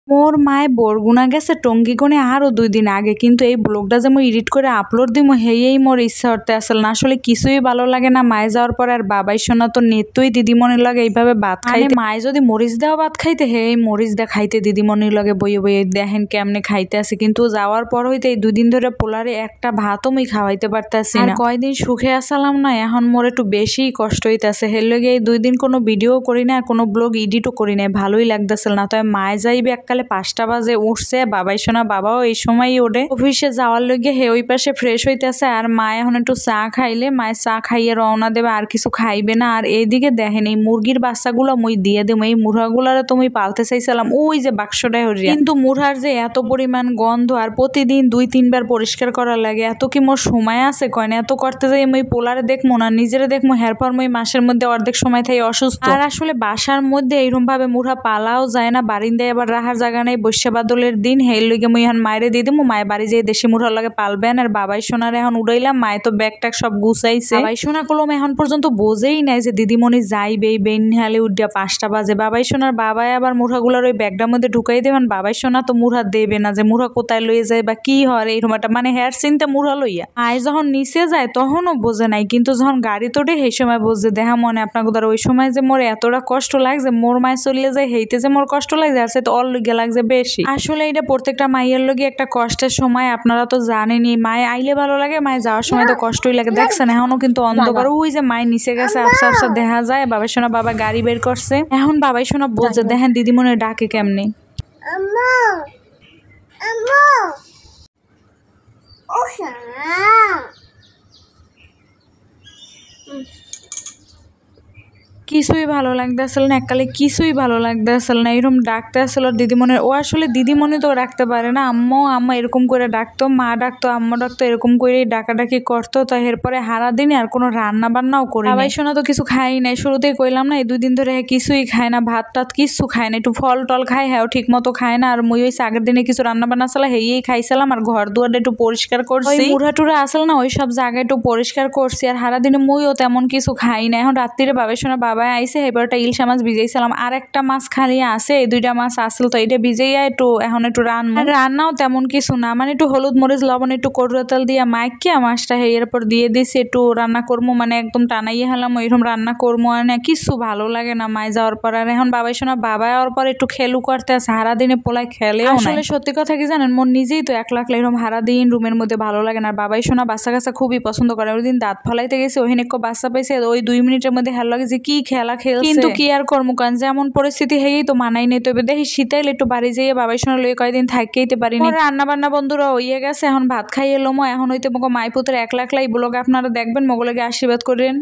মোর মায়ে বরগুনা গেছে টঙ্গিগণে আরো 2 দিন আগে, কিন্তু এই ব্লগটা যে মই এডিট করে আপলোড দিব হেয়েই মোর ইচ্ছা করতে আসল না। আসলে কিছুই ভালো লাগে না মায়ে যাওয়ার পর। আর বাবাই শোনা তো নেতই দিদিমণির লাগে এইভাবে ভাত খাইতে, মায়ে যদি মরিচ দেওয়া ভাত খাইতে এই মরিচ দা খাইতে দিদিমণির লগে বইয়ে বইয়ে দেখেন কেমনে খাইতে আছে। কিন্তু যাওয়ার পর হইতে এই 2 দিন ধরে পোলারে একটা ভাতও মই খাওয়াইতে পারতাছি না। কয়দিন সুখে আসালাম না, এখন মোর একটু বেশি কষ্ট হইতাছে। হের লগে এই 2 দিন কোনো ভিডিও করি না, কোনো ব্লগ এডিটও করি না, ভালোই লাগতেছিল না। তবে মায়ে যাইবে এককালে 5টা বাজে উঠছে, বাবাই শোনা বাবাও এই সময়ই ওঠে অফিসে যাওয়ার লগে। হে ওই পাশে ফ্রেশ হইতেছে আর মা এখন একটু চা খাইলে, মায়ের চা খাইয়ে রওনা দেবে, আর কিছু খাইবে না। আর এইদিকে দেখেন এই মুরগির বাচ্চাগুলো মই দিয়ে দেবো। এই মুরগাগুলারে তো মই পালতে চাইছিলাম ওই যে বাক্সটাই হরিয়া, কিন্তু মুরহার যে এত পরিমাণ গন্ধ আর প্রতিদিন 2-3 বার পরিষ্কার করা লাগে, এত কি মোর সময় আছে কয় না। এত করতে যাই মই পোলারে দেখবো না নিজেরে দেখবো, হেরপর মই মাসের মধ্যে অর্ধেক সময় থাই অসুস্থ। আর আসলে বাসার মধ্যে এইরকম ভাবে মুরহা পালাও যায় না, বারিন্দায় আবার রাহার জায়গা নাই। বৈশা বাদলের দিন হের লইগে মই এখন মায়েরে দিয়ে দিমু, মায়ের বাড়ি যেয়ে দেশি মুরহার লাগে পালবেন। আর বাবাই সোনারে এখন উড়াইলাম, মায়ে তো ব্যাগ ট্যাগ সব গুছাইছে। বাবাই সোনা কলম এখন পর্যন্ত বোঝেই নাই যে দিদিমণি যাইবে। বেনহালে উঠিয়া 5টা বাজে। বাবাই সোনার বাবাই আবার মুরহাগুলার ওই ব্যাগটার মধ্যে ঢুকাই দেবেন। বাবাই সোনা তো মুরহা দেবে না, যে মুরহা কোথায় লইয়ে যায় বা কি হয় এইরকম একটা মানে হেয়ার চিন্তা মুরহা লইয়া। আয় যখন নিচে যায় তখনও বোঝে নাই, কিন্তু যখন গাড়ি তোড়ে সেই সময় বোঝে। দেখা মনে আপনাকে ধর ওই সময় যে মোর এতটা কষ্ট লাগছে, মোর মায় চলিয়ে যায় হেইতে যে মোর কষ্ট লাগছে, আর সে তো অল লইয়া লাগছে বেশি। আসলে এটা প্রত্যেকটা মাইয়ের লগে একটা কষ্টের সময়, আপনারা তো জানেনই। মায়ে আইলে ভালো লাগে, মায়ে যাওয়ার সময় তো কষ্টই লাগে। দেখছেন এখনো কিন্তু অন্ধকার, ওই যে মায়ে নিচে গেছে আফসা আফসা দেখা যায়। বাবাই শোনা বাবা গাড়ি বের করছে, এখন বাবাই শোনা বোঝে। দেখেন দিদিমণি ডাকে কেমনে। কিছুই ভালো লাগতে আসল না, এককালে কিছুই ভালো লাগতে আসল না। এরকম ডাকতে আসল দিদিমণির। ও আসলে দিদিমণি তো ডাকতে পারে না, আম্মা এরকম করে ডাকতো, মা ডাকতো, আম্মা ডাকতো, এরকম করে ডাকাডাকি করতো। তো এরপরে হারা দিনে আর কোনো রান্না বান্নাও করি। বাবাই শোনা তো কিছু খাই নাই, শুরুতেই কইলাম না এই 2 দিন ধরে কিছুই খায় না, ভাত টাত কিছু খায় না। একটু ফল টল খায়, হ্যাঁ ঠিক মতো খায় না। আর মই ওই আগের দিনে কিছু রান্না বান্না আসলে হেয়েই খাইছিলাম। আর ঘর দুয়ারটা একটু পরিষ্কার করছি, মুড়া টুরা আসল না ওই সব জায়গায় একটু পরিষ্কার করছি। আর হারা দিনে মইও তেমন কিছু খাই না। এখন রাত্রিরে বাবাই শোনা বাবা আইসে, এবারটা ইলশা মাছ ভিজাইছিলাম, আর একটা মাছ খালি আছে, এই 2টা মাছ আসল তো এটা ভিজাইয়া একটু এখন একটু রান্নাও তেমন কিছু না, মানে একটু হলুদ মরিচ লবণ একটু করুয়া তেল দিয়া মাইকিয়া মাছটা এর পর দিয়ে দিছি, একটু রান্না করবো, মানে একদম টানাইয়া হেলাম ওইরকম রান্না করবো। আর না কিছু ভালো লাগে না মায় যাওয়ার পর। আর এখন বাবাই শোনা বাবা যাওয়ার পর একটু খেলু করতে আছে, সারাদিনে পোলায় খেলেও না। আসলে সত্যি কথা কি জানেন, মোর নিজেই তো এক লাখ এরকম সারাদিন রুমের মধ্যে ভালো লাগে না। আর বাবাই শোনা বাচ্চা কাচ্চা খুবই পছন্দ করে। ওই দিন দাঁত ফলাইতে গেছে, ওখানে একটু বাচ্চা পাইছে, ওই 2 মিনিটের মধ্যে হেল লাগে যে কি খেলা খেলছে। কিন্তু কি আর করবো, কারণ যেমন পরিস্থিতি হেই তো মানাই নেই। তবে দেখি শীতাইলে একটু বাড়ি যাইয়ে বাবাই শোনা লইয়ে কয়েকদিন থাকতেই পারিনি। রান্না বান্না বন্ধুরা হইয়ে গেছে, এখন ভাত খাইয়ে এলো। এখন হইতে মগো মাই পুত্র 1 লাখ লাই ব্লগ আপনারা দেখবেন, মগলকে আশীর্বাদ করেন।